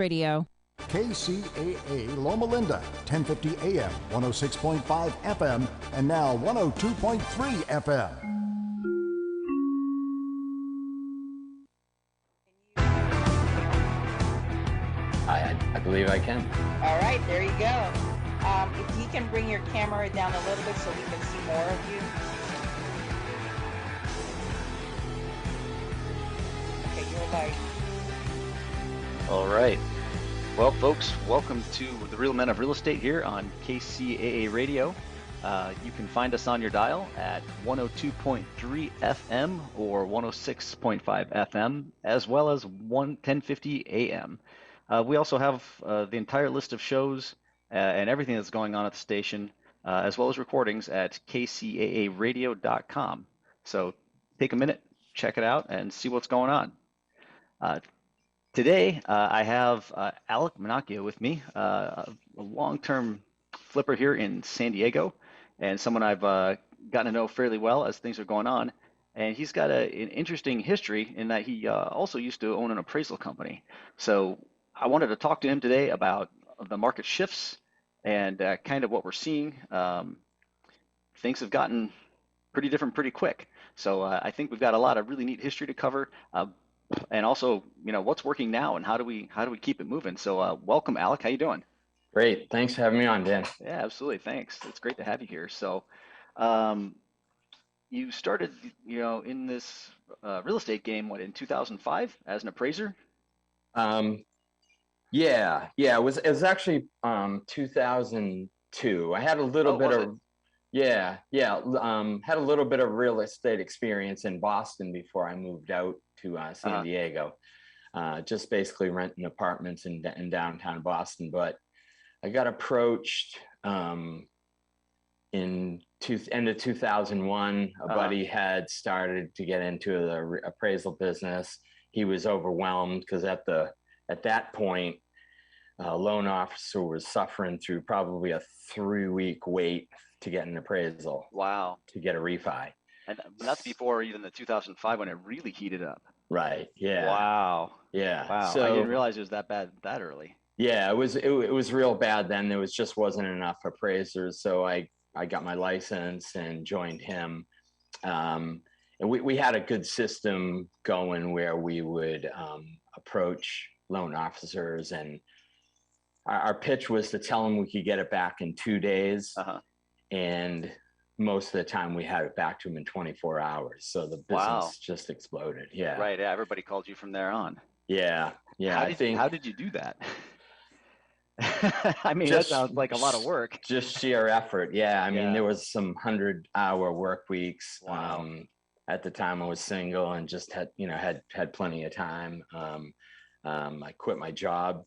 Radio. KCAA Loma Linda, 1050 AM, 106.5 FM, and now 102.3 FM. I believe I can. All right, there you go. If you can bring your camera down a little bit so we can see more of you. Okay, you're live. All right. Well, folks, welcome to the Real Men of Real Estate here on KCAA Radio. You can find us on your dial at 102.3 FM or 106.5 FM, as well as 1050 AM. We also have the entire list of shows and everything that's going on at the station, as well as recordings at kcaaradio.com. So take a minute, check it out, and see what's going on. Today, I have Alec Minacchio with me, a long-term flipper here in San Diego, and someone I've gotten to know fairly well as things are going on. And he's got an interesting history in that he also used to own an appraisal company. So I wanted to talk to him today about the market shifts and kind of what we're seeing. Things have gotten pretty different pretty quick. So I think we've got a lot of really neat history to cover. And also, you know, what's working now and how do we keep it moving? So welcome, Alec. How you doing? Great. Thanks for having me on, Dan. Yeah, absolutely. Thanks. It's great to have you here. So you started, you know, in this real estate game, what, in 2005 as an appraiser? Yeah. It was actually 2002. I had a little bit of had a little bit of real estate experience in Boston before I moved out to San Diego. Just basically renting apartments in downtown Boston. But I got approached in end of 2001. A buddy had started to get into the appraisal business. He was overwhelmed because at that point, a loan officer was suffering through probably a 3-week wait to get an appraisal. Wow. To get a refi. And that's before even the 2005 when it really heated up. Right. Yeah. Wow. Yeah. Wow. So, I didn't realize it was that bad that early. Yeah, it was real bad then. There just wasn't enough appraisers. So I got my license and joined him. And we had a good system going where we would approach loan officers, and our pitch was to tell them we could get it back in 2 days. And most of the time we had it back to them in 24 hours. So the business just exploded. Yeah. Right. Yeah. Everybody called you from there on. Yeah. Yeah. How did you do that? I mean, that sounds like a lot of work. Just sheer effort. Yeah. I mean, there was some 100-hour work weeks. Wow. At the time I was single and just had plenty of time. I quit my job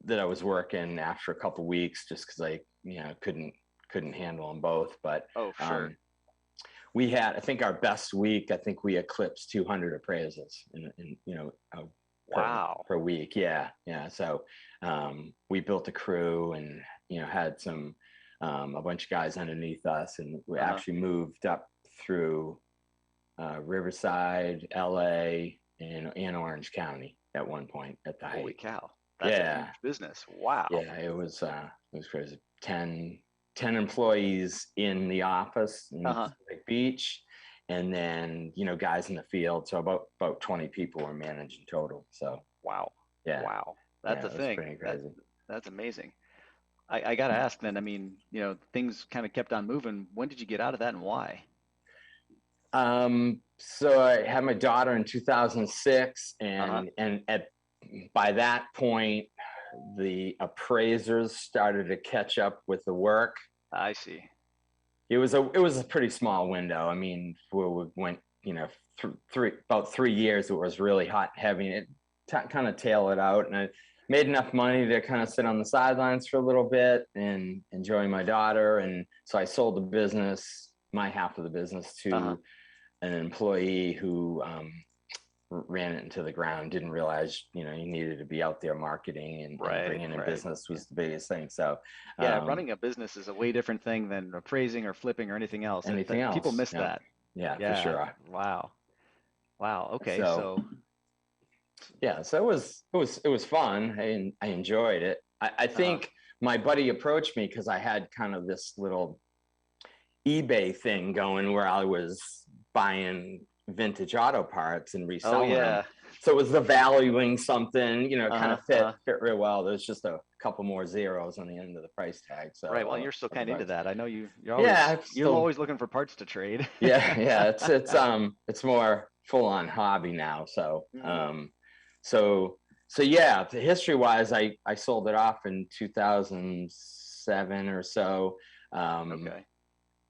that I was working after a couple of weeks just because I couldn't handle them both. But we had, I think our best week, I think we eclipsed 200 appraisals per week. Yeah. So we built a crew and had some a bunch of guys underneath us, and we actually moved up through Riverside, LA, and Orange County at one point at the height. Holy cow. That's a huge business. Wow. Yeah, it was crazy. 10 employees in the office in Pacific Beach, and then guys in the field. So about 20 people were managed in total. So wow. Yeah. Wow. That's the thing. Pretty crazy. That's amazing. I got to ask then, I mean, things kind of kept on moving. When did you get out of that and why? So I had my daughter in 2006, and by that point, the appraisers started to catch up with the work. I see. It was a pretty small window. I mean, we went, about 3 years, it was really hot and heavy, and it kind of tailed it out. And I made enough money to kind of sit on the sidelines for a little bit and enjoy my daughter. And so I sold the business, my half of the business, to an employee who ran it into the ground, didn't realize, you needed to be out there marketing and bringing in business was the biggest thing. So running a business is a way different thing than appraising or flipping or anything else. People miss that. Yeah, for sure. Wow. Okay. So Yeah, so it was fun. I enjoyed it. I think my buddy approached me because I had kind of this little eBay thing going where I was buying vintage auto parts and Oh reselling them. yeah. So it was the valuing something, kind Uh-huh. of fit real well. There's just a couple more zeros on the end of the price tag. So Right. Well, you're still kind of into that. I know you're yeah, always looking for parts to trade. yeah. It's more full on hobby now. So so yeah. History wise, I sold it off in 2007 or so. Okay.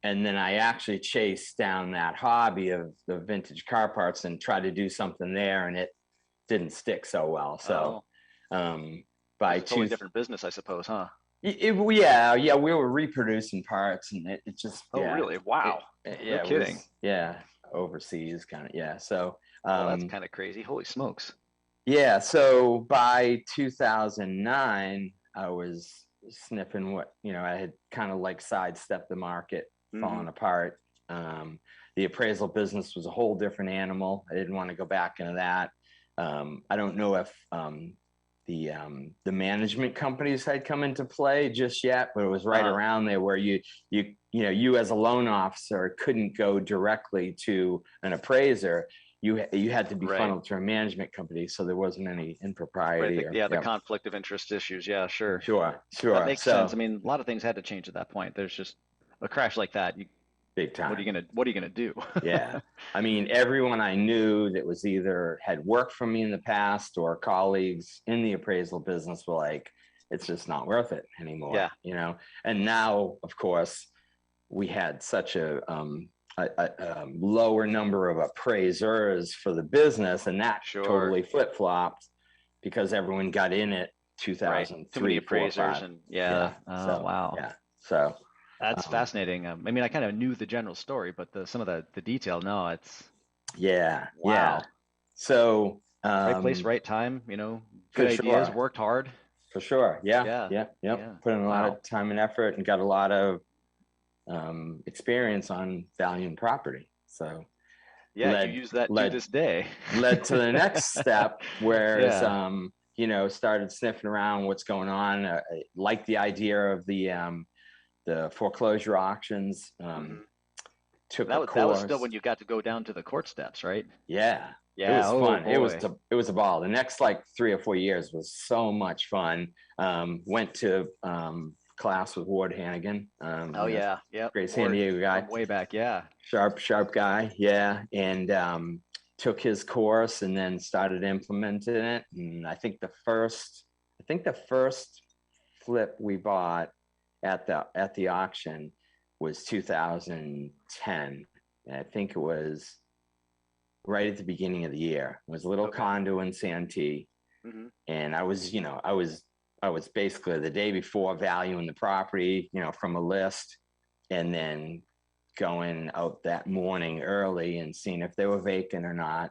And then I actually chased down that hobby of the vintage car parts and tried to do something there, and it didn't stick so well. So, by It's a totally different business, I suppose, huh? yeah, we were reproducing parts, and it just Oh, really? Wow. yeah, No kidding. overseas kind of, yeah. So, Well, that's kind of crazy. Holy smokes. yeah. So by 2009, I was sniffing what, I had kind of like sidestepped the market, falling apart. The appraisal business was a whole different animal. I didn't want to go back into that. I don't know if the management companies had come into play just yet, but it was right around there where you as a loan officer couldn't go directly to an appraiser. You had to be funneled through a management company, so there wasn't any impropriety. Right. The conflict of interest issues. Yeah, sure. Sure. That makes sense. I mean, a lot of things had to change at that point. There's just a crash like that. Big time. What are you gonna do? Yeah. I mean, everyone I knew that was either had worked for me in the past or colleagues in the appraisal business were like, it's just not worth it anymore. Yeah. And now, of course, we had such a lower number of appraisers for the business, and that totally flip-flopped because everyone got in it 2003. Too many appraisers and so, wow. Yeah. So that's fascinating. I mean, I kind of knew the general story, but some of the detail, no, it's wow. Yeah. So right place, right time. Good ideas, worked hard. For sure. Yeah. Put in a lot of time and effort and got a lot of experience on valuing property. So you use that to this day. Led to the next step, whereas started sniffing around what's going on. I liked the idea of the foreclosure auctions. Took a course. That was still when you got to go down to the court steps, right? Yeah. It was fun. Boy. It was a ball. The next 3 or 4 years was so much fun. Went to class with Ward Hannigan. Great San Diego guy. Way back, yeah. Sharp guy, yeah. And took his course and then started implementing it. And I think the first flip we bought at the auction was 2010. And I think it was right at the beginning of the year. It was a little condo in Santee. And I was basically the day before valuing the property, from a list, and then going out that morning early and seeing if they were vacant or not.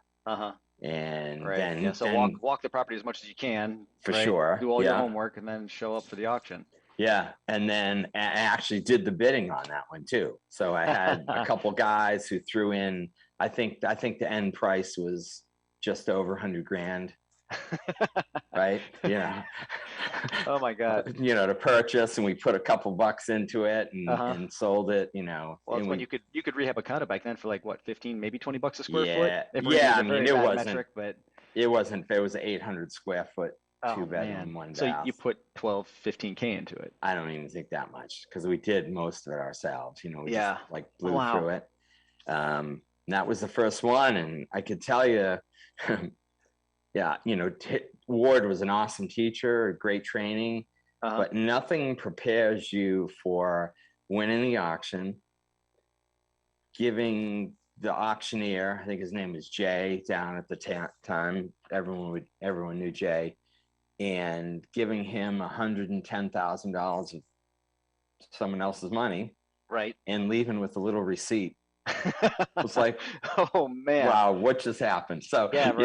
And then walk the property as much as you can. For sure. Do all your homework and then show up for the auction. Yeah. And then I actually did the bidding on that one too. So I had a couple guys who threw in, I think the end price was just over $100,000. Right. Oh my God. To purchase, and we put a couple bucks into it and sold it, Well, it's when you could rehab a condo back then for like what, 15, maybe $20 a square foot? I mean, it wasn't, but it was an 800 square foot, 2-bedroom, 1 bath. So you put 12, 15K into it. I don't even think that much, because we did most of it ourselves. We just blew through it. And that was the first one, and I could tell you, Ward was an awesome teacher, great training, but nothing prepares you for winning the auction, giving the auctioneer, I think his name was Jay down at the time, everyone knew Jay, and giving him $110,000 of someone else's money, right, and leaving with a little receipt. It's like, oh man, wow, what just happened? So and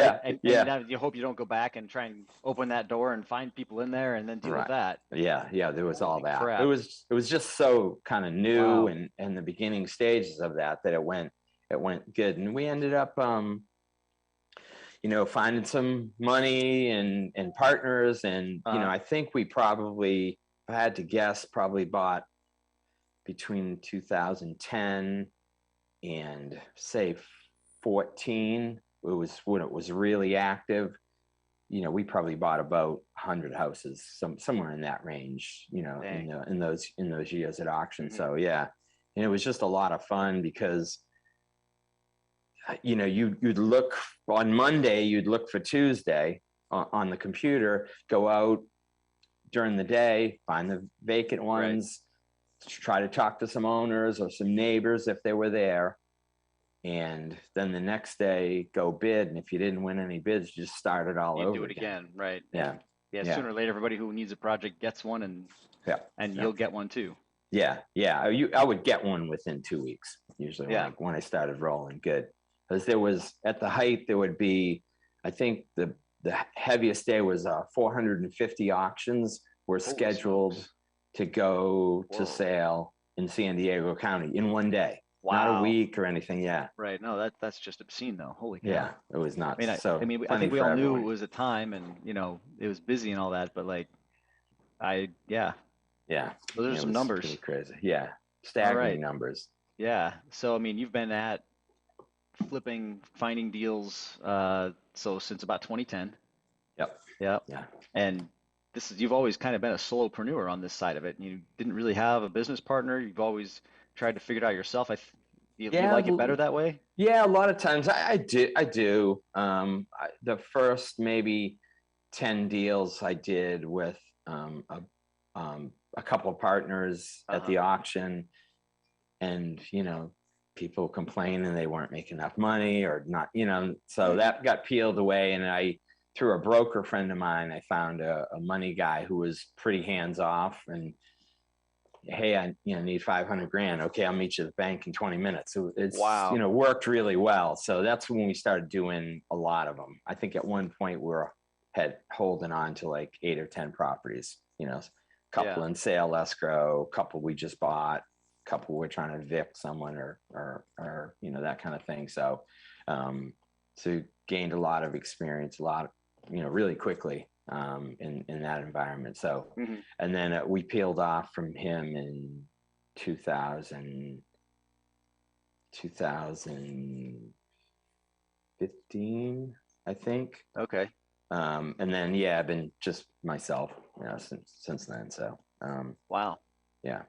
now you hope you don't go back and try and open that door and find people in there and then deal with that. There was all that. Crap. It was just so kind of new and the beginning stages of that it went good, and we ended up finding some money and partners. And, I think we probably, if I had to guess, probably bought between 2010 and say 14. It was when it was really active. We probably bought about 100 houses, somewhere in that range, in those years at auction. Mm-hmm. So yeah, and it was just a lot of fun because you'd look on Monday, you'd look for Tuesday on the computer, go out during the day, find the vacant ones, try to talk to some owners or some neighbors if they were there. And then the next day go bid. And if you didn't win any bids, you just start it all over. Do it again. Right. Yeah. Yeah. Sooner or later, everybody who needs a project gets one and you'll get one too. Yeah. I would get one within 2 weeks, usually when I started rolling good. Because there was, at the height, there would be, I think the heaviest day was 450 auctions were scheduled to go to sale in San Diego County in one day. Wow. Not a week or anything. Yeah. Right. No, that's just obscene though. Holy cow. Yeah, it was nuts. I mean, I think we all knew it was a time and, it was busy and all that, but yeah. Those are some numbers. Pretty crazy. Yeah. Staggering numbers. Yeah. So, I mean, you've been at finding deals, so since about 2010. Yep. Yeah. And you've always kind of been a solopreneur on this side of it. You didn't really have a business partner. You've always tried to figure it out yourself. You like it better that way? Yeah, a lot of times I do. The first maybe 10 deals I did with a couple of partners at the auction, and people complained and they weren't making enough money or not, so that got peeled away. And through a broker friend of mine, I found a money guy who was pretty hands off, and hey, I need 500 grand. Okay, I'll meet you at the bank in 20 minutes. So it's worked really well. So that's when we started doing a lot of them. I think at one point we had holding on to like 8 or 10 properties, a couple in sale escrow, a couple we just bought, a couple we're trying to evict someone or that kind of thing. So so gained a lot of experience, really quickly in that environment. So and then we peeled off from him in 2015, I think. Okay. And then I've been just myself since then. So wow. Yeah.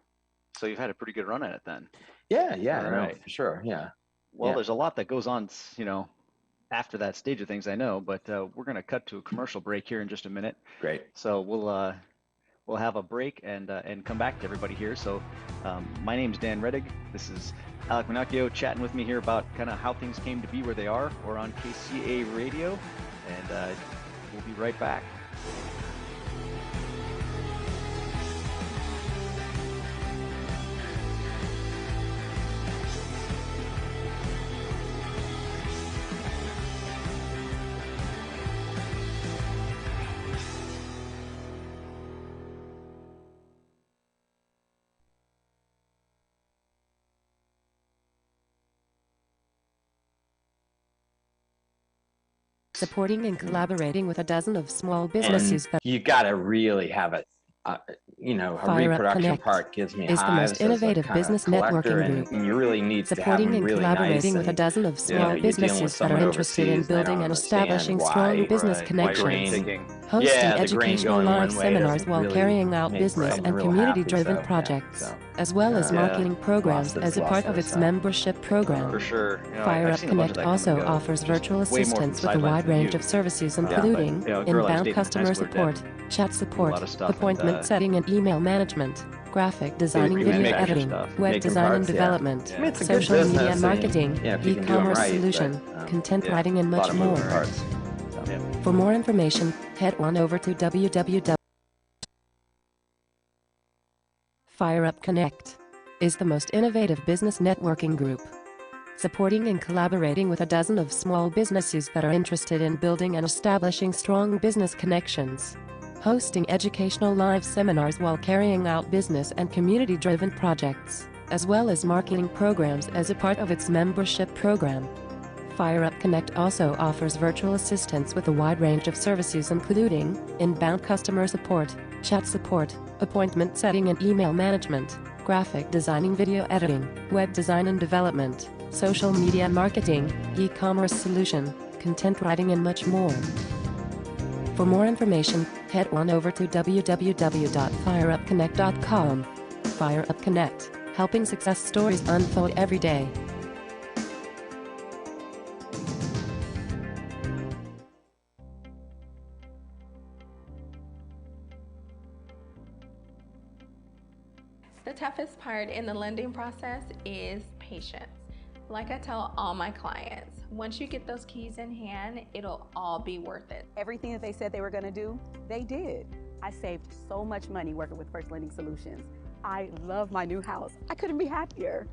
So you've had a pretty good run at it then. Yeah. Right. No, for sure. Yeah. Well, there's a lot that goes on, after that stage of things, I know, but we're going to cut to a commercial break here in just a minute. Great. So we'll have a break and come back to everybody here. So my name's Dan Reddig. This is Alec Minacchio chatting with me here about kind of how things came to be where they are. We're on KCAA Radio, and we'll be right back. Supporting and collaborating with a dozen of small businesses. You got to really have a reproduction part gives me is the most innovative business networking group. And you really need supporting to have and really collaborating nice with a dozen of small businesses that are interested in building and establishing strong business connections. Hosting educational live seminars while carrying out business and community-driven projects, as well as marketing programs as a part of its membership program. For sure. Fire Up Connect also offers virtual assistance with a wide range of services, including inbound customer support, chat support, appointment setting and email management, graphic designing, video editing, web design and development, social media marketing, e-commerce solution, content writing, and much more. For more information, head on over to www. Fire Up Connect is the most innovative business networking group, supporting and collaborating with a dozen of small businesses that are interested in building and establishing strong business connections. Hosting educational live seminars while carrying out business and community-driven projects, as well as marketing programs as a part of its membership program. FireUp Connect also offers virtual assistants with a wide range of services including inbound customer support, chat support, appointment setting and email management, graphic designing, video editing, web design and development, social media marketing, e-commerce solution, content writing and much more. For more information, head on over to www.fireupconnect.com. FireUp Connect, helping success stories unfold every day. The toughest part in the lending process is patience. Like I tell all my clients, once you get those keys in hand, it'll all be worth it. Everything that they said they were going to do, they did. I saved so much money working with First Lending Solutions. I love my new house. I couldn't be happier.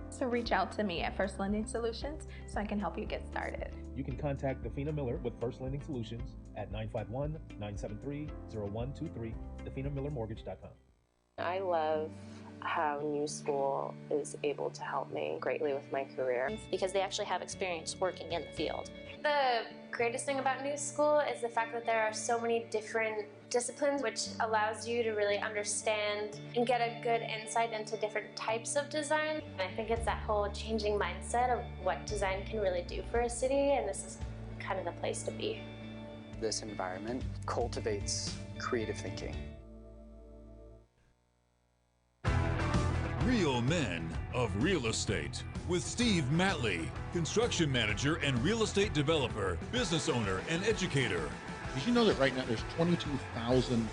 So reach out to me at First Lending Solutions so I can help you get started. You can contact Defina Miller with First Lending Solutions at 951-973-0123, definamillermortgage.com. I love how New School is able to help me greatly with my career because they actually have experience working in the field. The greatest thing about New School is the fact that there are so many different disciplines, which allows you to really understand and get a good insight into different types of design. And I think it's that whole changing mindset of what design can really do for a city, and this is kind of the place to be. This environment cultivates creative thinking. Real Men of Real Estate with Steve Matley, construction manager and real estate developer, business owner, and educator. Did you know that right now there's 22,000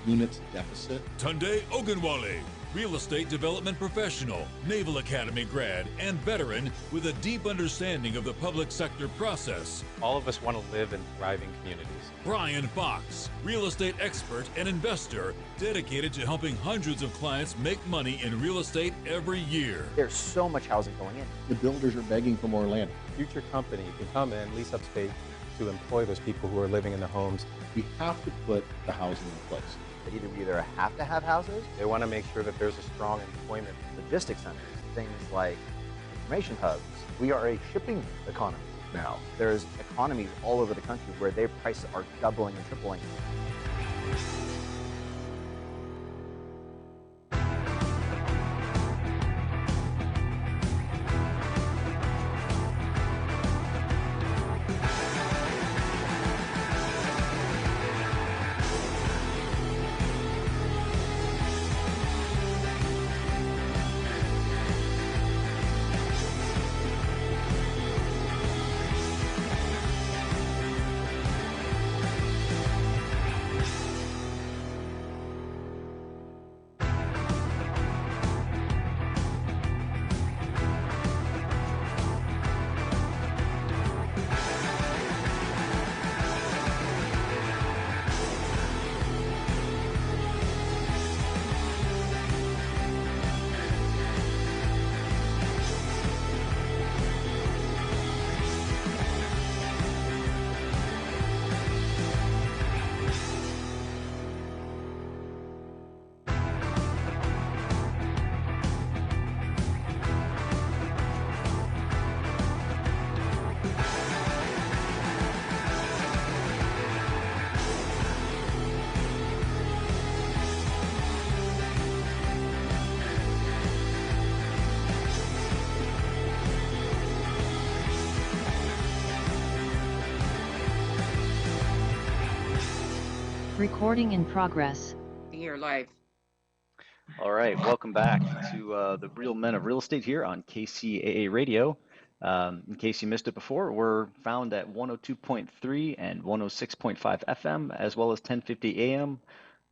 units deficit? Tunde Ogunwale, real estate development professional, Naval Academy grad, and veteran with a deep understanding of the public sector process. All of us want to live in thriving communities. Brian Fox, real estate expert and investor, dedicated to helping hundreds of clients make money in real estate every year. There's so much housing going in. The builders are begging for more land. Future company can come in, lease up space to employ those people who are living in the homes. We have to put the housing in place. We either have to have houses. They want to make sure that there's a strong employment. Logistics centers, things like information hubs. We are a shipping economy now. There's economies all over the country where their prices are doubling and tripling. Recording in progress. You're live. All right, welcome back to the Real Men of Real Estate here on KCAA Radio. In case you missed it before, we're found at 102.3 and 106.5 FM, as well as 1050 AM,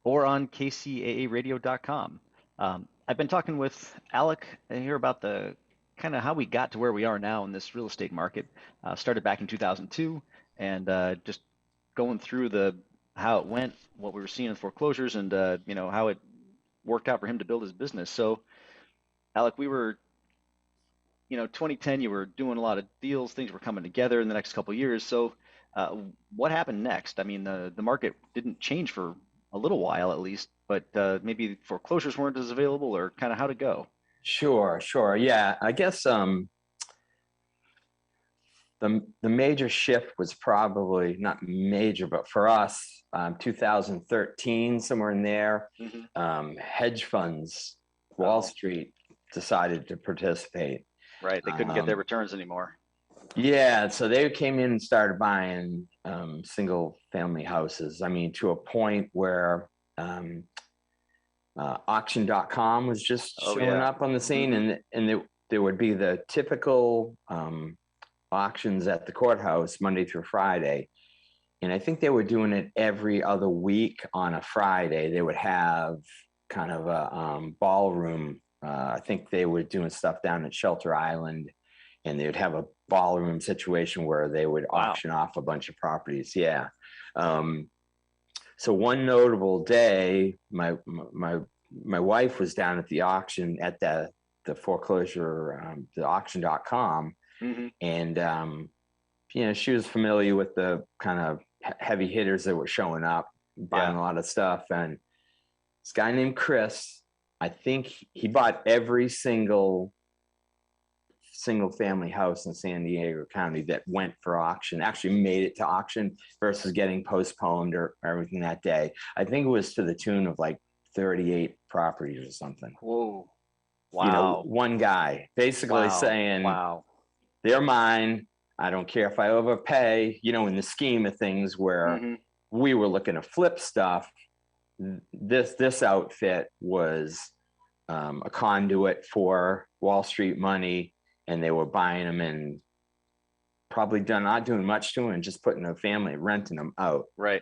or on kcaaradio.com. I've been talking with Alec here about the kind of how we got to where we are now in this real estate market. Started back in 2002, and just going through how it went, what we were seeing in foreclosures, and how it worked out for him to build his business. So, Alec, we were, 2010, you were doing a lot of deals, things were coming together in the next couple of years. So, what happened next? I mean, the market didn't change for a little while, at least, but maybe foreclosures weren't as available, or kind of how'd it go? Sure. Yeah, I guess the major shift was probably not major, but for us, 2013, somewhere in there, hedge funds, Wall Street decided to participate. Right, they couldn't get their returns anymore. Yeah, so they came in and started buying single family houses. I mean, to a point where auction.com was just showing up on the scene, and there would be the typical auctions at the courthouse Monday through Friday. And I think they were doing it every other week on a Friday. They would have kind of a ballroom. I think they were doing stuff down at Shelter Island, and they would have a ballroom situation where they would auction off a bunch of properties. Yeah. So one notable day, my wife was down at the auction at the foreclosure, the auction.com. And, you know, she was familiar with the kind of heavy hitters that were showing up, buying a lot of stuff. And this guy named Chris, I think he bought every single family house in San Diego County that went for auction, actually made it to auction versus getting postponed or everything that day. I think it was to the tune of like 38 properties or something. Whoa. Wow. You know, one guy basically saying, they're mine. I don't care if I overpay, you know, in the scheme of things where we were looking to flip stuff. This outfit was a conduit for Wall Street money, and they were buying them and probably not doing much to them and just putting a family, renting them out. Right.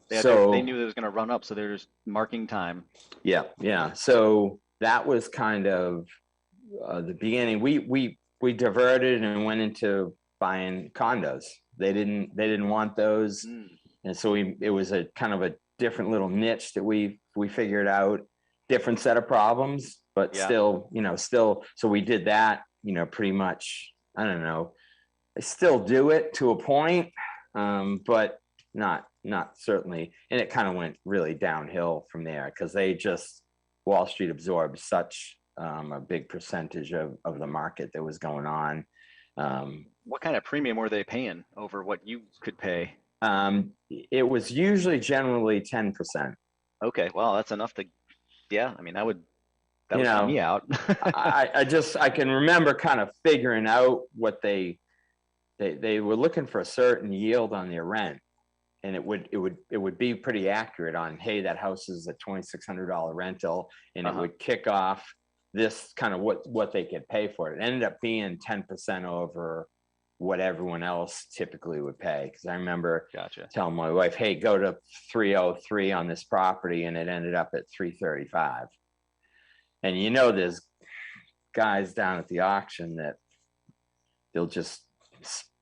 They knew it was going to run up, so they're just marking time. Yeah. So that was kind of the beginning. We diverted and went into buying condos. They didn't want those, and so it was a kind of a different little niche that we figured out. Different set of problems, but still. So we did that. You know, pretty much. I don't know. I still do it to a point, but not certainly. And it kind of went really downhill from there because Wall Street absorbed such a big percentage of the market that was going on. What kind of premium were they paying over what you could pay? It was usually generally 10%. Okay, well, that's enough to, I mean, that would count me out. I can remember kind of figuring out what they were looking for a certain yield on their rent. And it would be pretty accurate on, hey, that house is a $2,600 rental, and it would kick off this kind of what they could pay for it. It ended up being 10% over what everyone else typically would pay. Because I remember telling my wife, hey, go to 303 on this property, and it ended up at 335. And you know, there's guys down at the auction that they'll just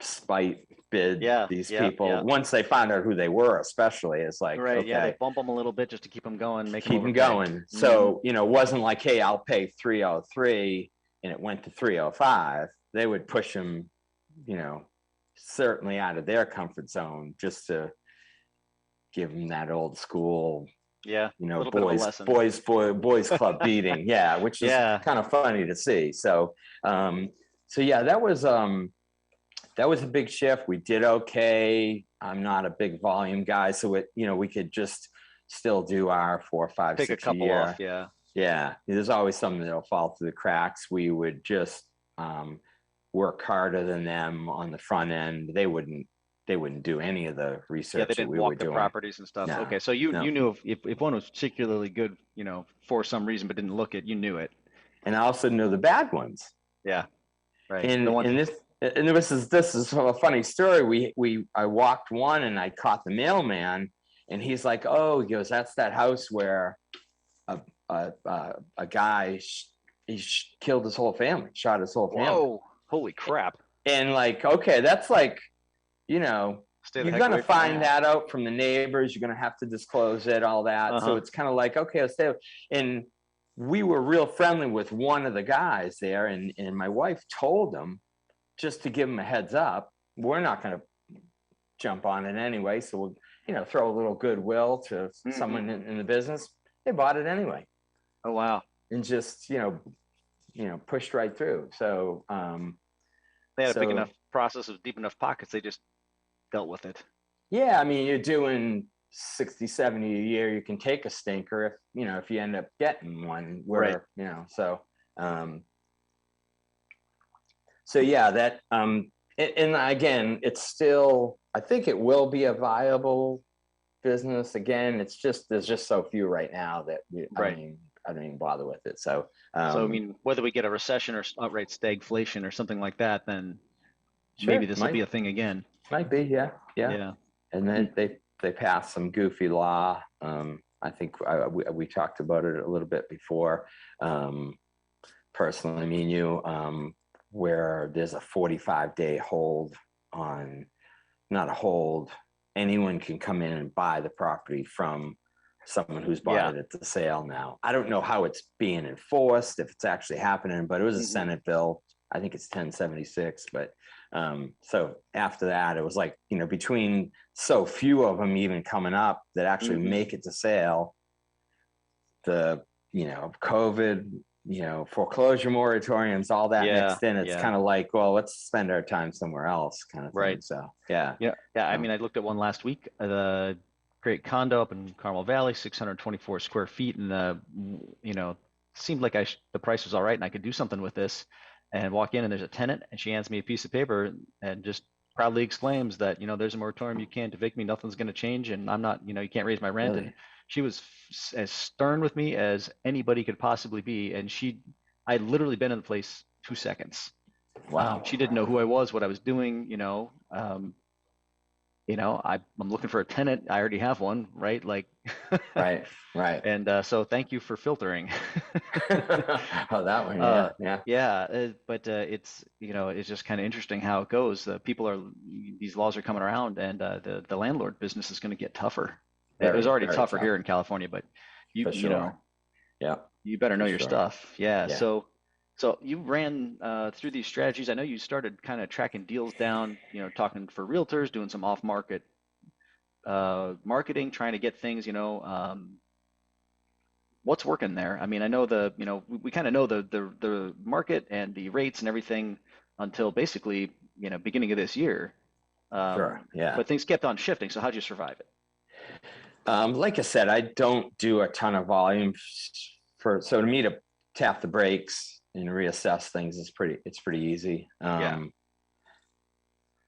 spite bid these people once they find out who they were, especially. It's like, they bump them a little bit just to keep them going, keep them going. So you know, it wasn't like, hey, I'll pay 303 and it went to 305. They would push them, you know, certainly out of their comfort zone just to give them that old school, you know, boys club beating, which is kind of funny to see. So that was a big shift. We did okay. I'm not a big volume guy, so we could just still do our 4, 5, pick 6 a couple a year. Off, yeah. There's always something that'll fall through the cracks. We would just work harder than them on the front end. They wouldn't do any of the research. They didn't walk the properties and stuff. Okay, so you knew if one was particularly good, you know, for some reason, but didn't look it, you knew it. And I also knew the bad ones. Yeah, right. And this is a funny story. I walked one and I caught the mailman, and he's like, "Oh," he goes, "that's that house where a guy killed his whole family, shot his whole family." Whoa! Holy crap! And like, okay, that's like, you know, you're gonna find that out from the neighbors. You're gonna have to disclose it, all that. So it's kind of like, okay, I'll stay. And we were real friendly with one of the guys there, and my wife told him, just to give them a heads up, we're not going to jump on it anyway. So we'll, you know, throw a little goodwill to someone in the business. They bought it anyway. Oh, wow. And just, you know, pushed right through. So, they they had a big enough process of deep enough pockets, they just dealt with it. Yeah, I mean, you're doing 60, 70 a year. You can take a stinker if, you know, if you end up getting one where, Right. you know, so yeah, that, and again, it's still, I think it will be a viable business. Again, it's just, there's just so few right now that I don't even bother with it. So, so I mean, whether we get a recession or outright stagflation or something like that, then sure, maybe this will be a thing again. Might be, yeah. And then they passed some goofy law. I think we talked about it a little bit before. Personally, me and you, where there's a 45-day hold on, not a hold. Anyone can come in and buy the property from someone who's bought it at the sale now. I don't know how it's being enforced, if it's actually happening, but it was a Senate bill. I think it's 1076, but so after that, it was like, you know, between so few of them even coming up that actually make it to sale, the, you know, COVID, you know, foreclosure moratoriums, all that mixed in, it's kind of like, well, let's spend our time somewhere else kind of thing. So, yeah. I mean, I looked at one last week, the great condo up in Carmel Valley, 624 square feet. And, you know, seemed like the price was all right and I could do something with this, and walk in and there's a tenant and she hands me a piece of paper and just proudly exclaims that, you know, there's a moratorium, you can't evict me, nothing's going to change, and I'm not, you know, you can't raise my rent. Really? And she was as stern with me as anybody could possibly be. And I literally been in the place 2 seconds. Wow. She didn't know who I was, what I was doing, you know. I'm looking for a tenant. I already have one, right? Like, right. And so thank you for filtering. Oh, that one, but it's, you know, it's just kind of interesting how it goes. These laws are coming around, and the landlord business is going to get tougher. It was already tougher here in California, but you know, you better know your stuff. Yeah. So you ran through these strategies. I know you started kind of tracking deals down, you know, talking for realtors, doing some off-market marketing, trying to get things, you know, what's working there? I mean, I know we kind of know the market and the rates and everything until basically, you know, beginning of this year. But things kept on shifting. So how'd you survive it? Like I said, I don't do a ton of volume so to me to tap the brakes and reassess things it's pretty easy.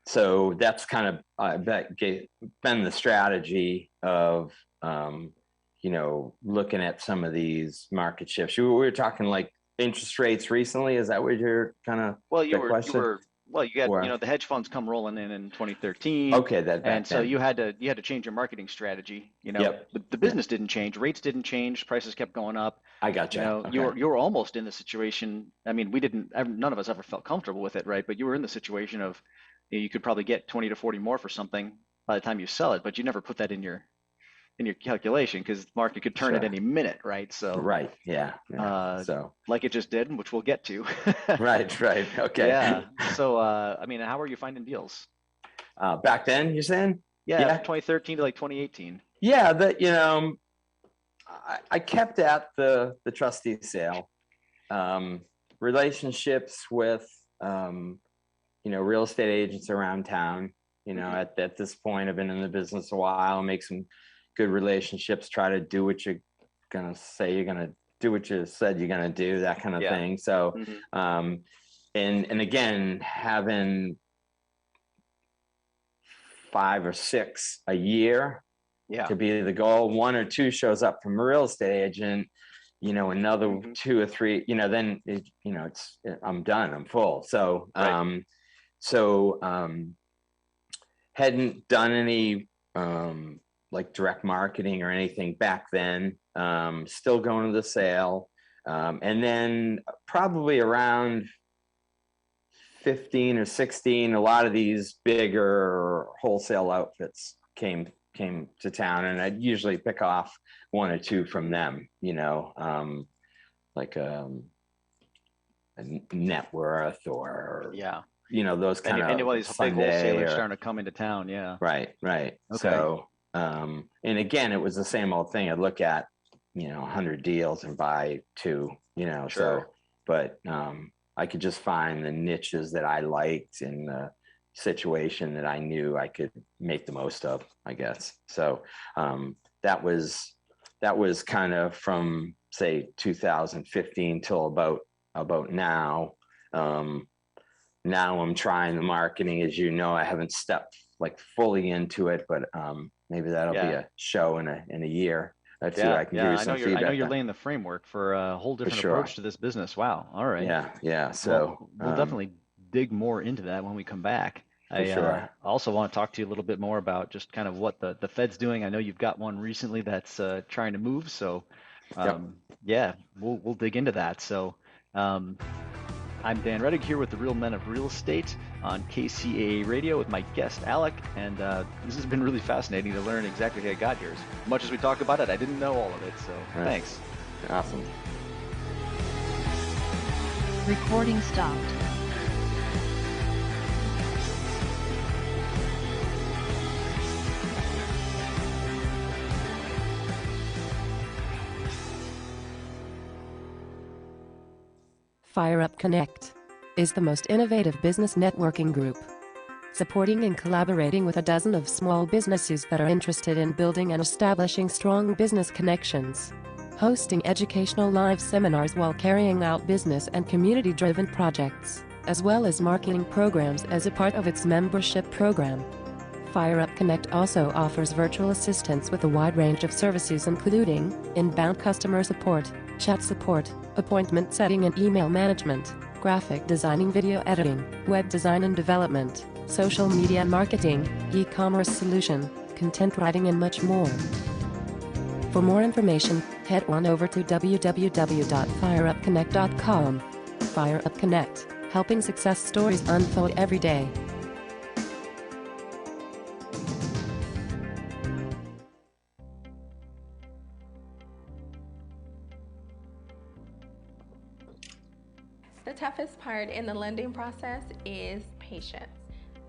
So that's kind of been the strategy of you know, looking at some of these market shifts. We were talking like interest rates recently. Is that what you're kind of? Well, you got, you know, the hedge funds come rolling in 2013. Okay, so you had to change your marketing strategy. You know, the business didn't change, rates didn't change, prices kept going up. I got you. You know, you were almost in the situation. I mean, none of us ever felt comfortable with it, right? But you were in the situation of, you could probably get 20 to 40 more for something by the time you sell it, but you never put that in your calculation because the market could turn at any minute, right? So so like it just did, which we'll get to. right. Okay. Yeah. So I mean, how are you finding deals? Back then, you're saying? Yeah. 2013 to like 2018. Yeah, you know, I kept at the trustee sale, relationships with you know, real estate agents around town. You know, at this point, I've been in the business a while, make some good relationships, try to do what you're gonna say you're gonna do, what you said you're gonna do, that kind of thing. So and again, having 5 or 6 a year to be the goal. 1 or 2 shows up from a real estate agent, you know, another 2 or 3, you know, then you know, I'm done, I'm full. So hadn't done any like direct marketing or anything back then. Still going to the sale. And then probably around 15 or 16, a lot of these bigger wholesale outfits came to town, and I'd usually pick off 1 or 2 from them, you know, like a net worth or you know, those kind of anybody's big wholesalers starting to come into town. Right. Okay. So and again, it was the same old thing. I'd look at, you know, 100 deals and buy 2, you know. So but I could just find the niches that I liked in the situation that I knew I could make the most of, I guess. So that was kind of from say 2015 till about now. Now I'm trying the marketing, as you know. I haven't stepped like fully into it, but maybe that'll be a show in a year or two. I can give you some feedback. I know you're laying the framework for a whole different approach to this business. Wow. All right. Yeah. So we'll definitely dig more into that when we come back. I also want to talk to you a little bit more about just kind of what the Fed's doing. I know you've got one recently that's trying to move. So yeah, we'll dig into that. So I'm Dan Reddick here with the Real Men of Real Estate on KCAA Radio with my guest Alec, and this has been really fascinating to learn exactly how I got here. As much as we talk about it, I didn't know all of it, so thanks. Awesome. Recording stopped. FireUp Connect is the most innovative business networking group, supporting and collaborating with a dozen of small businesses that are interested in building and establishing strong business connections, hosting educational live seminars while carrying out business and community-driven projects, as well as marketing programs as a part of its membership program. FireUp Connect also offers virtual assistants with a wide range of services including inbound customer support, chat support, appointment setting and email management, graphic designing, video editing, web design and development, social media marketing, e-commerce solution, content writing and much more. For more information, head on over to www.fireupconnect.com. FireUp Connect, helping success stories unfold every day. The toughest part in the lending process is patience.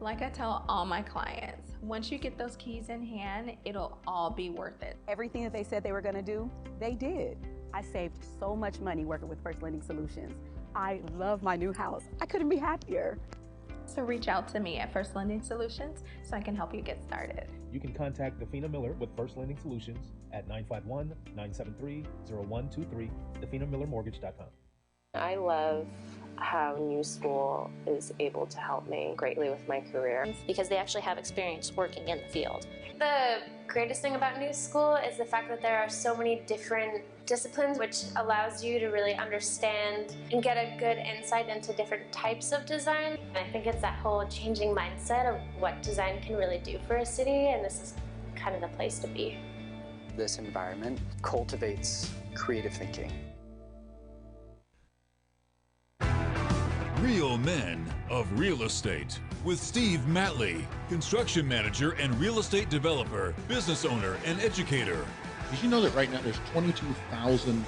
Like I tell all my clients, once you get those keys in hand, it'll all be worth it. Everything that they said they were going to do, they did. I saved so much money working with First Lending Solutions. I love my new house. I couldn't be happier. So reach out to me at First Lending Solutions so I can help you get started. You can contact Defina Miller with First Lending Solutions at 951-973-0123, definamillermortgage.com. I love how New School is able to help me greatly with my career. Because they actually have experience working in the field. The greatest thing about New School is the fact that there are so many different disciplines, which allows you to really understand and get a good insight into different types of design. And I think it's that whole changing mindset of what design can really do for a city, and this is kind of the place to be. This environment cultivates creative thinking. Real Men of Real Estate with Steve Matley, construction manager and real estate developer, business owner, and educator. Did you know that right now there's 22,000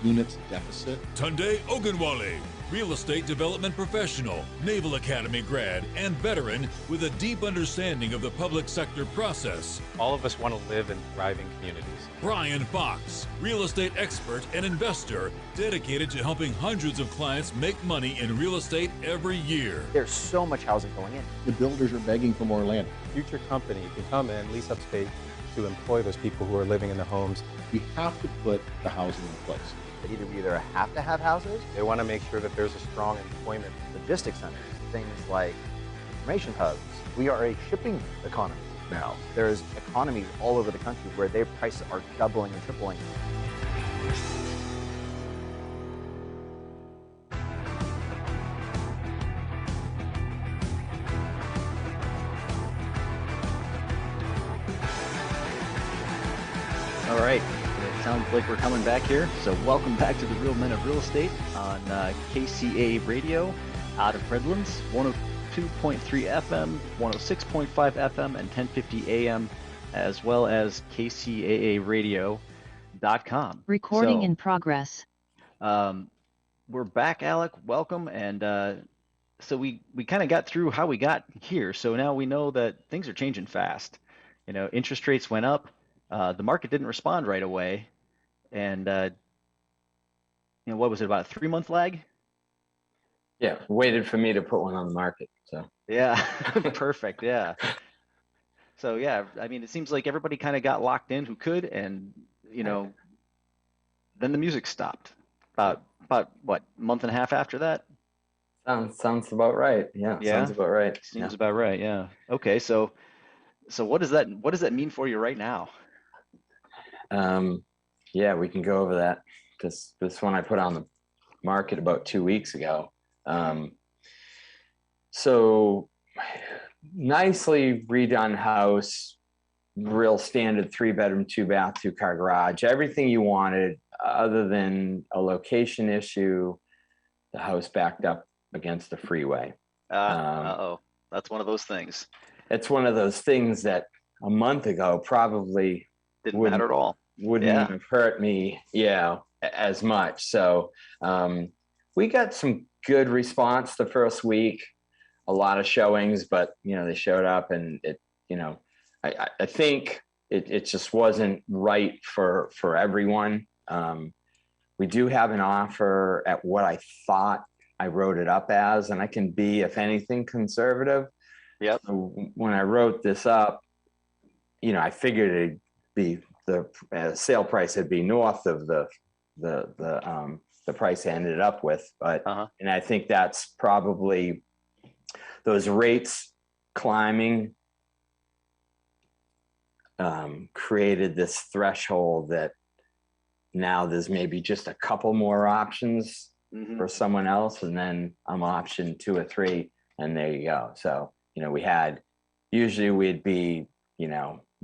units deficit? Tunde Ogunwale, real estate development professional, Naval Academy grad, and veteran with a deep understanding of the public sector process. All of us want to live in thriving communities. Brian Fox, real estate expert and investor, dedicated to helping hundreds of clients make money in real estate every year. There's so much housing going in. The builders are begging for more land. Future company can come and lease up space to employ those people who are living in the homes. We have to put the housing in place. Either we have to have houses. They want to make sure that there's a strong employment. Logistics centers, things like information hubs. We are a shipping economy now. There's economies all over the country where their prices are doubling and tripling. All right. Sounds like we're coming back here. So welcome back to the Real Men of Real Estate on KCAA Radio out of Redlands, 102.3 FM, 106.5 FM, and 1050 AM, as well as KCAAradio.com. Recording in progress. We're back, Alec. Welcome. And so we kind of got through how we got here. So now we know that things are changing fast. You know, interest rates went up. The market didn't respond right away. And, what was it, about a 3-month lag? Yeah, waited for me to put one on the market. So Yeah, perfect. Yeah. So yeah, I mean, it seems like everybody kind of got locked in who could, and then the music stopped. About what, month and a half after that? Sounds about right. Yeah, Yeah, sounds about right. seems about right. Yeah. Okay, so what does that mean for you right now? Yeah, we can go over that. This one I put on the market about 2 weeks ago. So nicely redone house, real standard 3-bedroom, 2-bath, 2-car garage, everything you wanted other than a location issue. The house backed up against the freeway. Uh-oh, that's one of those things. It's one of those things that a month ago probably didn't matter at all. Wouldn't have hurt me, as much. So we got some good response the first week, a lot of showings, but they showed up, and it, I think it just wasn't right for everyone. We do have an offer at what I thought I wrote it up as, and I can be, if anything, conservative. Yep. So when I wrote this up, I figured it'd be the sale price would be north of the price I ended up with, but and I think that's probably those rates climbing created this threshold that now there's maybe just a couple more options for someone else, and then I'm option 2 or 3, and there you go. So usually we'd be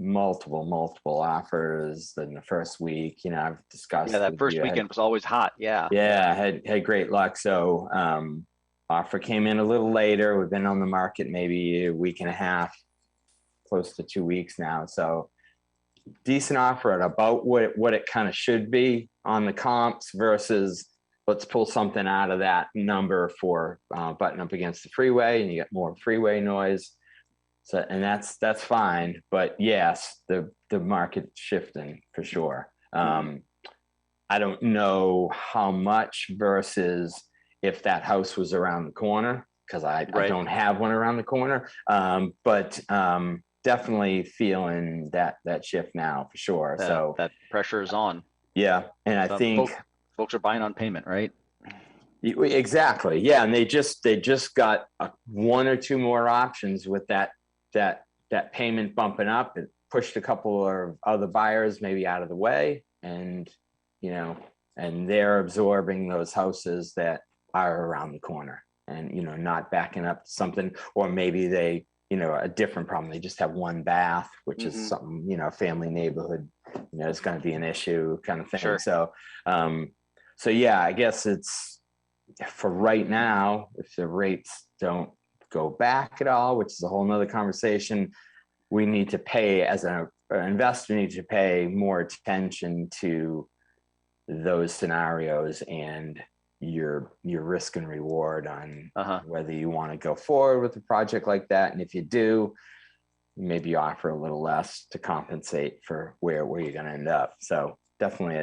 multiple offers in the first week. I've discussed. Yeah, that first weekend was always hot. Yeah. Yeah, I had great luck. So offer came in a little later. We've been on the market maybe a week and a half, close to 2 weeks now. So decent offer at about what it kind of should be on the comps versus let's pull something out of that number for button up against the freeway, and you get more freeway noise. So, and that's fine, but yes, the market's shifting for sure. I don't know how much versus if that house was around the corner, because I don't have one around the corner. But definitely feeling that shift now for sure. So that pressure is on. Yeah, and I think folks are buying on payment, right? Exactly. Yeah, and they just got 1 or 2 more options with that payment bumping up. It pushed a couple of other buyers maybe out of the way, and and they're absorbing those houses that are around the corner, and not backing up to something, or maybe they a different problem. They just have 1 bath, which is something family neighborhood. It's going to be an issue kind of thing. Sure. So yeah, I guess it's for right now. If the rates don't go back at all, which is a whole nother conversation, we need to pay, as an investor, need to pay more attention to those scenarios and your risk and reward on whether you want to go forward with a project like that. And if you do, maybe offer a little less to compensate for where you're going to end up. So definitely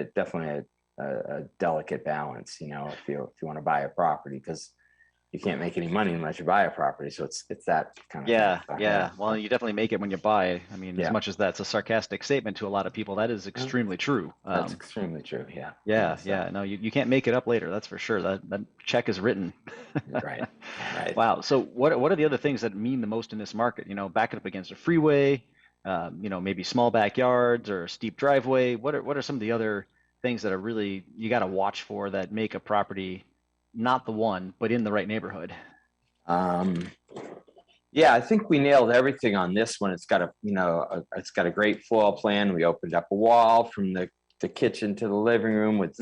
a delicate balance, if you want to buy a property, because you can't make any money unless you buy a property. So it's that kind of thing. Yeah. Well, you definitely make it when you buy. I mean, as much as that's a sarcastic statement to a lot of people, that is extremely true. That's extremely true. Yeah. Yeah. No, you can't make it up later. That's for sure. That check is written. Right. Wow. So what are the other things that mean the most in this market? Backing up against a freeway, maybe small backyards or a steep driveway. What are some of the other things that are really, you got to watch for that make a property not the one, but in the right neighborhood? Yeah, I think we nailed everything on this one. It's got a great floor plan. We opened up a wall from the kitchen to the living room. With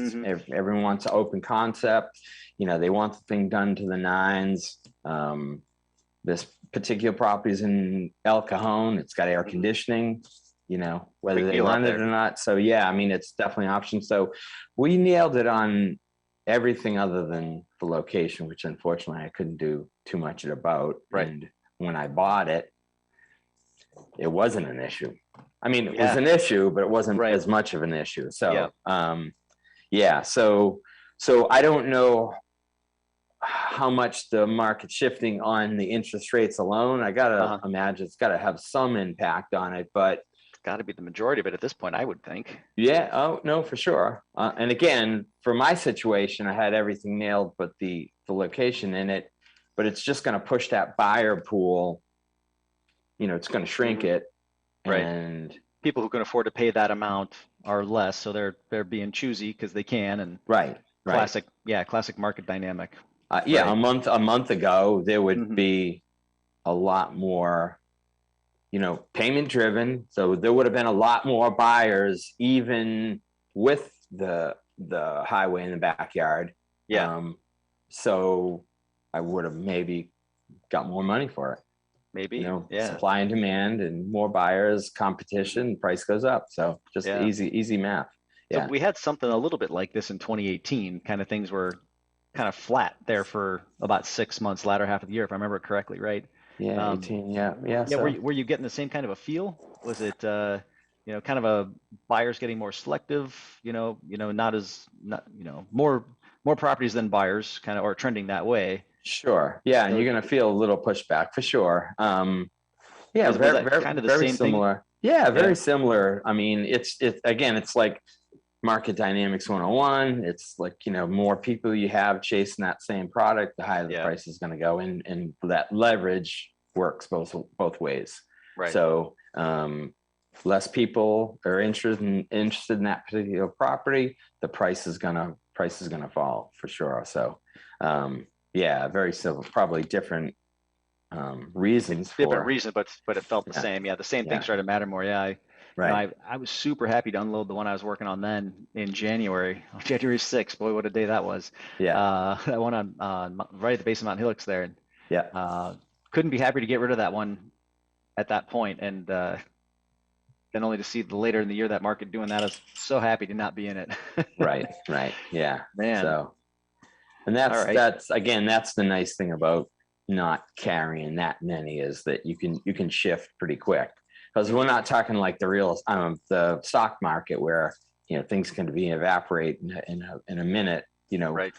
everyone wants an open concept. They want the thing done to the nines. This particular property is in El Cajon. It's got air conditioning. Whether they run it or not. So yeah, I mean, it's definitely an option. So we nailed it on everything other than the location, which unfortunately I couldn't do too much about. Right. And when I bought it, it wasn't an issue. I mean, it was an issue, but it wasn't as much of an issue. So, so I don't know how much the market's shifting on the interest rates alone. I gotta imagine it's gotta have some impact on it, but it's got to be the majority of it at this point, I would think. yeah, oh no, for sure. And again, for my situation, I had everything nailed, but the location in it, but it's just going to push that buyer pool. You know, it's going to shrink it, right? And people who can afford to pay that amount are less, so they're being choosy because they can. And right. Classic market dynamic. Yeah, right. a month ago, there would be a lot more, you know, payment driven. So there would have been a lot more buyers, even with the highway in the backyard. Yeah. So I would have maybe got more money for it. Maybe. You know, supply and demand and more buyers, competition, price goes up. So just easy math. So we had something a little bit like this in 2018. Kind of things were kind of flat there for about 6 months, latter half of the year, if I remember correctly, right? Yeah, 18. Yeah. Yeah. So. Were you getting the same kind of a feel? Was it you know, kind of a buyers getting more selective? You know, more properties than buyers, kind of, or trending that way? Sure. Yeah, and you're going to feel a little pushback for sure. Yeah, very kind of the very same similar. Thing? Yeah, very similar. I mean, it's again, it's like market dynamics 101. It's like, you know, more people you have chasing that same product, the higher the price is going to go, and that leverage works both ways. Right. So less people are interested in that particular property, the price is gonna fall for sure. So yeah, very simple, probably different reasons for different reason, but it felt the same. Yeah, the same thing started to matter more. Yeah, I was super happy to unload the one I was working on then in January 6th. Boy, what a day that was. Yeah. That one on right at the base of Mount Helix there. And yeah. Couldn't be happier to get rid of that one at that point, and then only to see later in the year that market doing that. I was so happy to not be in it. Right. Yeah. Man. So, and that's again, that's the nice thing about not carrying that many, is that you can shift pretty quick, because we're not talking like the stock market where, you know, things can evaporate in a minute. You know, right.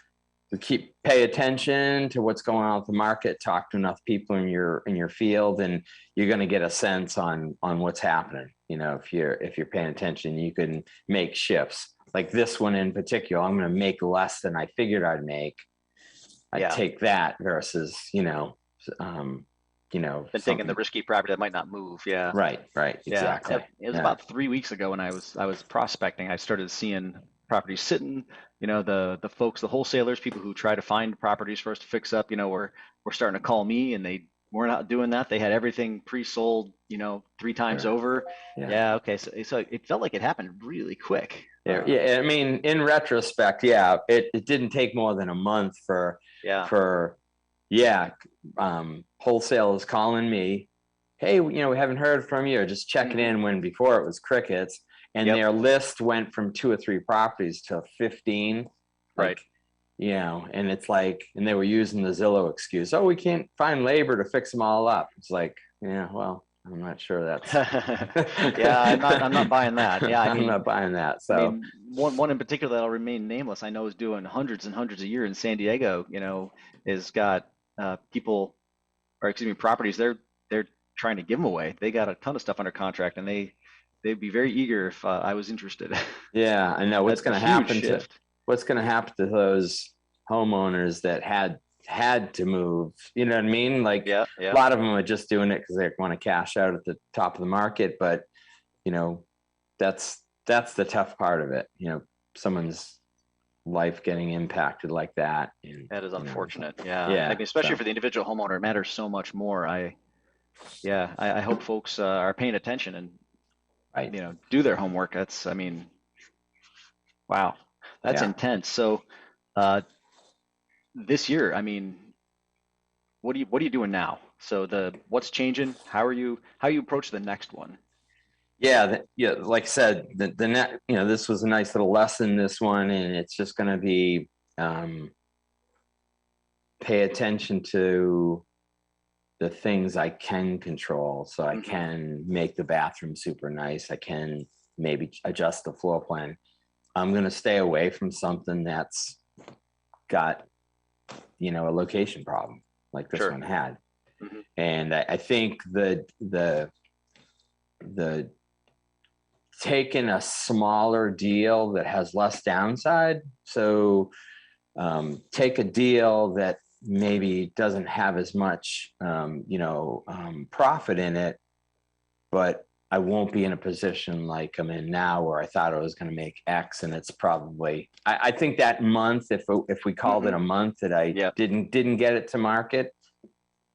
We pay attention to what's going on with the market, talk to enough people in your field, and you're going to get a sense on what's happening. You know, if you're paying attention, you can make shifts. Like this one in particular, I'm going to make less than I figured I'd make. I take that versus, been taking the risky property that might not move. Yeah. Right. Exactly. It was about 3 weeks ago when I was prospecting. I started seeing properties sitting, you know, the folks, the wholesalers, people who try to find properties for us to fix up, you know, were starting to call me, and they were not doing that. They had everything pre-sold, you know, 3 times over. Yeah. Okay. So it felt like it happened really quick. Yeah. I mean, in retrospect, it didn't take more than a month for wholesalers calling me, hey, you know, we haven't heard from you, or just checking in, when before it was crickets. And their list went from 2 or 3 properties to 15. Right. You know, and it's like, and they were using the Zillow excuse. Oh, we can't find labor to fix them all up. It's like, yeah, well, I'm not sure that's. Yeah, I'm not buying that. Yeah, I'm not buying that. So I mean, one in particular that'll remain nameless, I know, is doing hundreds and hundreds a year in San Diego. You know, is got properties they're trying to give them away. They got a ton of stuff under contract, and they'd be very eager if I was interested. Yeah, I know what's going to happen to those homeowners that had to move. You know what I mean? Like a lot of them are just doing it because they want to cash out at the top of the market. But you know, that's the tough part of it. You know, someone's life getting impacted like that. And, that is unfortunate. I mean, especially for the individual homeowner, it matters so much more. I hope folks are paying attention and you know, do their homework. That's, I mean, wow, that's intense. So this year, I mean, what are you doing now? So what's changing? How you approach the next one? Like I said, the net, you know, this was a nice little lesson, this one, and it's just going to be pay attention to the things I can control. So I can make the bathroom super nice. I can maybe adjust the floor plan. I'm going to stay away from something that's got, you know, a location problem like this Sure. one had. Mhm. And I think the taking a smaller deal that has less downside. So take a deal that maybe doesn't have as much, profit in it, but I won't be in a position like I'm in now where I thought I was going to make X, and it's probably, I think that month, if we called it a month that I didn't get it to market,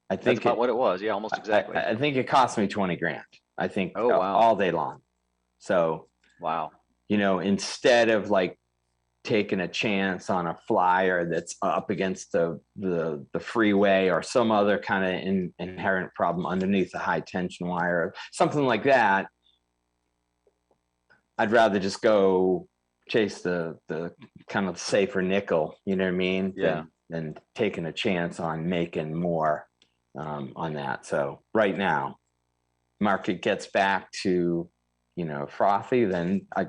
I think that's about what it was. Yeah, almost exactly. I think it cost me 20 grand. I think Oh, wow. all day long. So, wow. You know, instead of like taking a chance on a flyer that's up against the freeway or some other kind of inherent problem underneath a high tension wire, something like that, I'd rather just go chase the kind of safer nickel, you know what I mean? Yeah. Than taking a chance on making more on that. So right now, market gets back to, you know, frothy, then I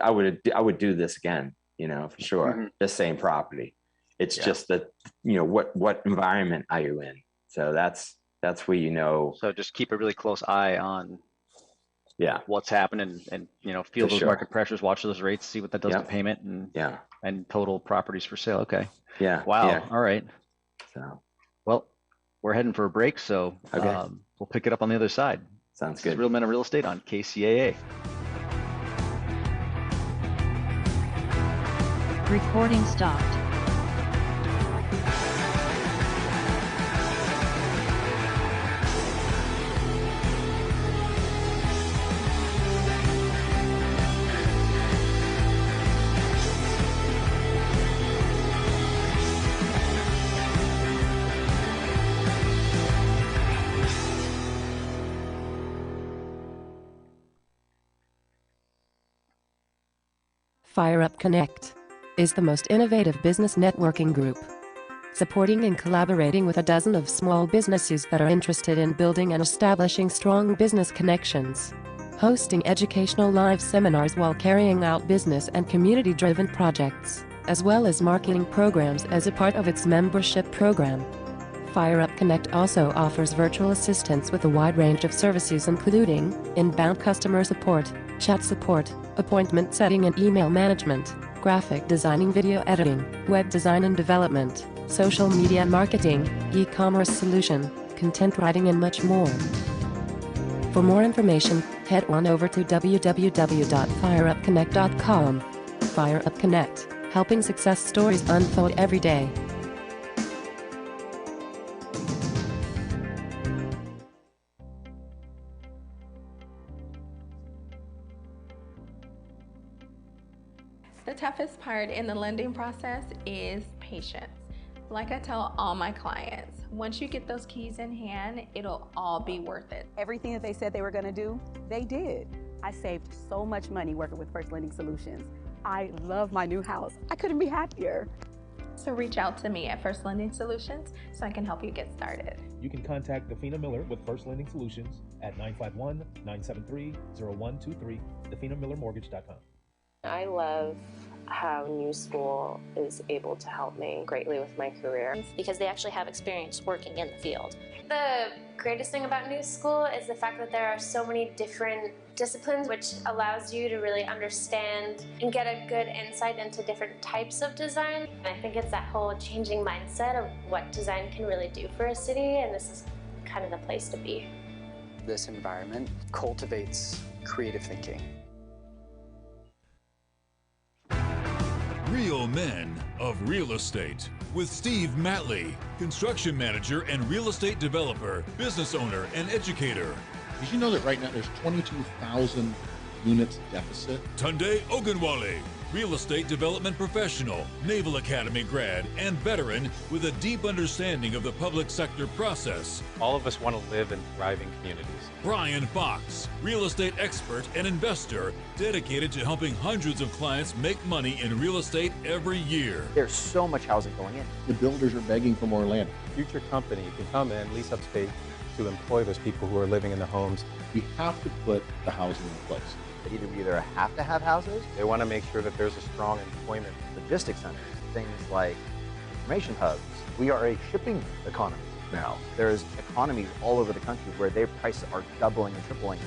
would do this again, you know, for sure. Mhm. The same property. It's just that, you know, what environment are you in? So that's where, you know. So just keep a really close eye on what's happening, and you know, feel For those sure. market pressures, watch those rates, see what that does to payment and total properties for sale. Okay. Yeah. Wow. Yeah. All right. So, well, we're heading for a break, so we'll pick it up on the other side. Sounds This good. is Real Men of Real Estate on KCAA. Recording stopped. FireUp Connect is the most innovative business networking group, supporting and collaborating with a dozen of small businesses that are interested in building and establishing strong business connections, hosting educational live seminars while carrying out business and community-driven projects, as well as marketing programs as a part of its membership program. FireUp Connect also offers virtual assistance with a wide range of services including inbound customer support, chat support, appointment setting and email management, graphic designing, video editing, web design and development, social media marketing, e-commerce solution, content writing and much more. For more information, head on over to www.fireupconnect.com. FireUp Connect, helping success stories unfold every day. The toughest part in the lending process is patience. Like I tell all my clients, once you get those keys in hand, it'll all be worth it. Everything that they said they were going to do, they did. I saved so much money working with First Lending Solutions. I love my new house. I couldn't be happier. So reach out to me at First Lending Solutions so I can help you get started. You can contact Defina Miller with First Lending Solutions at 951-973-0123, definamillermortgage.com. I love how New School is able to help me greatly with my career. Because they actually have experience working in the field. The greatest thing about New School is the fact that there are so many different disciplines, which allows you to really understand and get a good insight into different types of design. And I think it's that whole changing mindset of what design can really do for a city, and this is kind of the place to be. This environment cultivates creative thinking. Real Men of Real Estate with Steve Matley, construction manager and real estate developer, business owner, and educator. Did you know that right now there's 22,000 units deficit? Tunde Ogunwale, real estate development professional, Naval Academy grad, and veteran with a deep understanding of the public sector process. All of us want to live in thriving communities. Brian Fox, real estate expert and investor, dedicated to helping hundreds of clients make money in real estate every year. There's so much housing going in. The builders are begging for more land. Future company can come in, lease up space to employ those people who are living in the homes. We have to put the housing in place. That either have to have houses. They want to make sure that there's a strong employment. Logistics centers, things like information hubs. We are a shipping economy now. There's economies all over the country where their prices are doubling and tripling.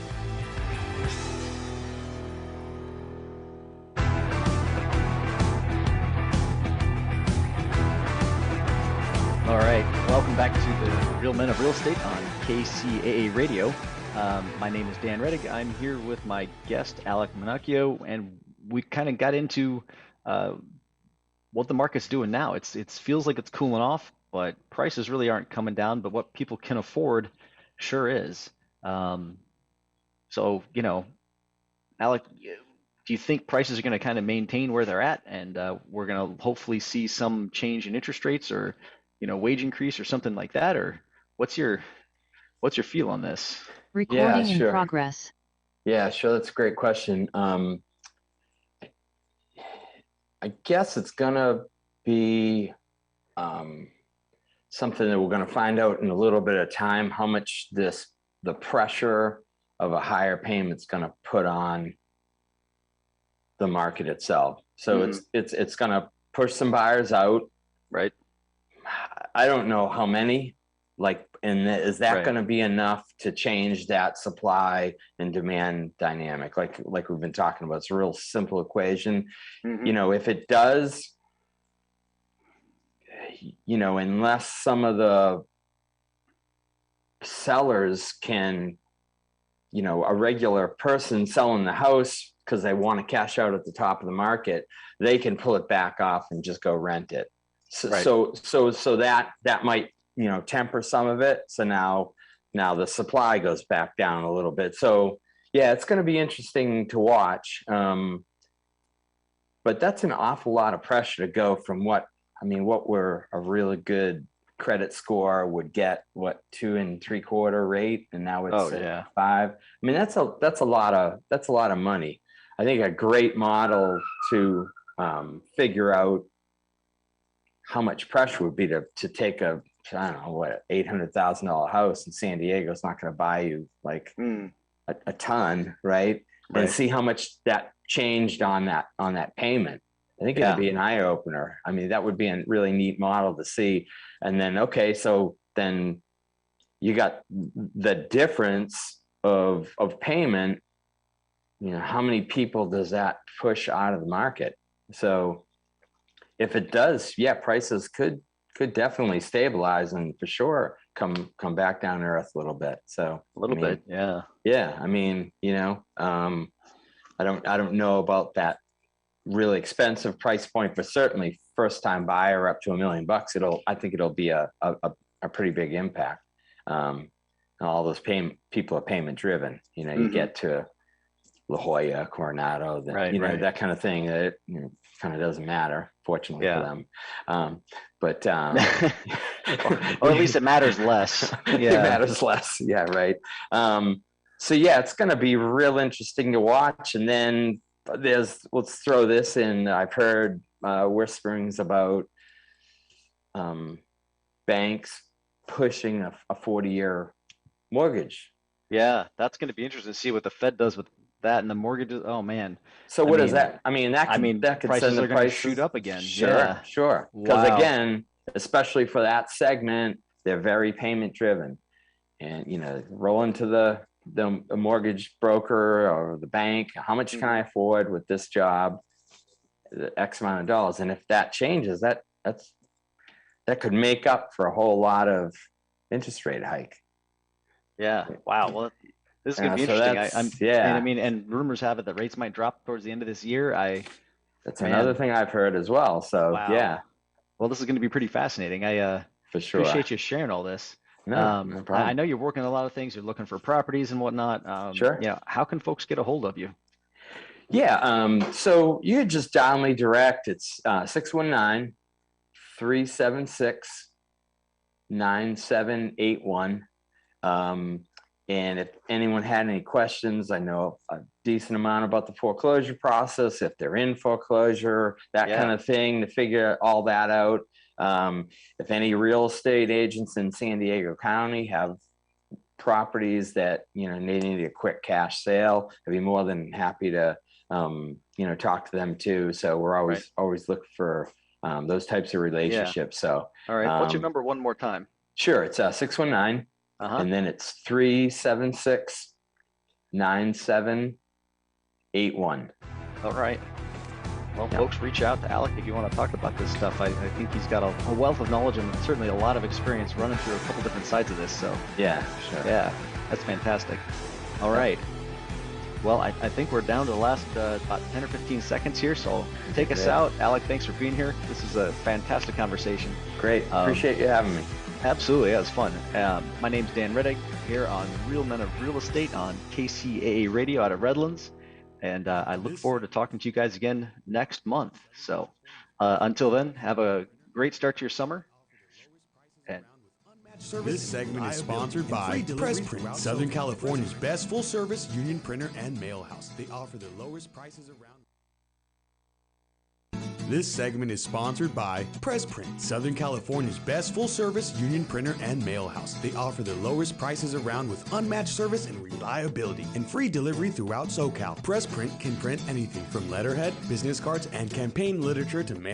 All right, welcome back to the Real Men of Real Estate on KCAA Radio. My name is Dan Reddick. I'm here with my guest, Alec Minacchio, and we kind of got into what the market's doing now. It feels like it's cooling off, but prices really aren't coming down, but what people can afford sure is. So, Alec, do you think prices are going to kind of maintain where they're at, and we're going to hopefully see some change in interest rates, or wage increase or something like that? Or what's your feel on this? Recording in progress. Yeah, sure. That's a great question. I guess it's gonna be something that we're gonna find out in a little bit of time, how much the pressure of a higher payment's gonna put on the market itself. So it's gonna push some buyers out. Right. I don't know how many, and is that going to be enough to change that supply and demand dynamic? Like we've been talking about, it's a real simple equation. If it does, unless some of the sellers can, a regular person selling the house because they want to cash out at the top of the market, they can pull it back off and just go rent it. So that might, temper some of it. So now the supply goes back down a little bit. So yeah, it's going to be interesting to watch. But that's an awful lot of pressure to go from what were a really good credit score would get, 2 3/4 rate, and now it's 5. That's a lot of money. I think a great model to figure out how much pressure would be to take a $800,000 house in San Diego. Is not going to buy you a ton, right? And see how much that changed on that payment. I think it'd be an eye opener. That would be a really neat model to see. And then so then you got the difference of payment. How many people does that push out of the market? So if it does, prices could definitely stabilize and for sure come back down to earth a little bit. So a little bit, yeah. I don't know about that really expensive price point, but certainly first time buyer up to $1 million. I think it'll be a pretty big impact. All those people are payment driven. You get to La Jolla, Coronado, that kind of thing. It kind of doesn't matter, fortunately for them. But or at least it matters less. It matters less. Yeah, right. So it's going to be real interesting to watch. And then let's throw this in. I've heard whisperings about banks pushing a 40-year mortgage. Yeah, that's going to be interesting to see what the Fed does with that and the mortgages. Oh man. So what is that? That could prices send the are going to prices shoot up again. Sure. Because again, especially for that segment, they're very payment driven, and roll into the mortgage broker or the bank. How much can I afford with this job? The X amount of dollars, and if that changes, that could make up for a whole lot of interest rate hike. Yeah. Wow. Well, this is going to be interesting. And rumors have it that rates might drop towards the end of this year. That's another thing I've heard as well. So Well, this is going to be pretty fascinating. I for sure appreciate you sharing all this. No problem. I know you're working on a lot of things. You're looking for properties and whatnot. Sure. How can folks get a hold of you? Yeah. So you just dial me direct. It's 619-376-9781. And if anyone had any questions, I know a decent amount about the foreclosure process, if they're in foreclosure, that kind of thing, to figure all that out. If any real estate agents in San Diego County have properties that, need a quick cash sale, I'd be more than happy to, talk to them too. So we're always looking for those types of relationships. So, all right, what's your number one more time? Sure, it's 619, and then it's 376-9781. All right. Well, folks, reach out to Alec if you want to talk about this stuff. I think he's got a wealth of knowledge and certainly a lot of experience running through a couple different sides of this. So yeah, sure. Yeah, that's fantastic. All right. Well, I think we're down to the last about 10 or 15 seconds here, so take us out. Alec, thanks for being here. This is a fantastic conversation. Great. Appreciate you having me. Absolutely. Yeah, it was fun. My name's Dan Riddick here on Real Men of Real Estate on KCAA Radio out of Redlands. And I look forward to talking to you guys again next month. So until then, have a great start to your summer. And this segment is sponsored by Press Print, Southern California's best full-service union printer and mail house. They offer the lowest prices around. This segment is sponsored by Press Print, Southern California's best full-service union printer and mail house. They offer the lowest prices around with unmatched service and reliability and free delivery throughout SoCal. Press Print can print anything from letterhead, business cards, and campaign literature to mail.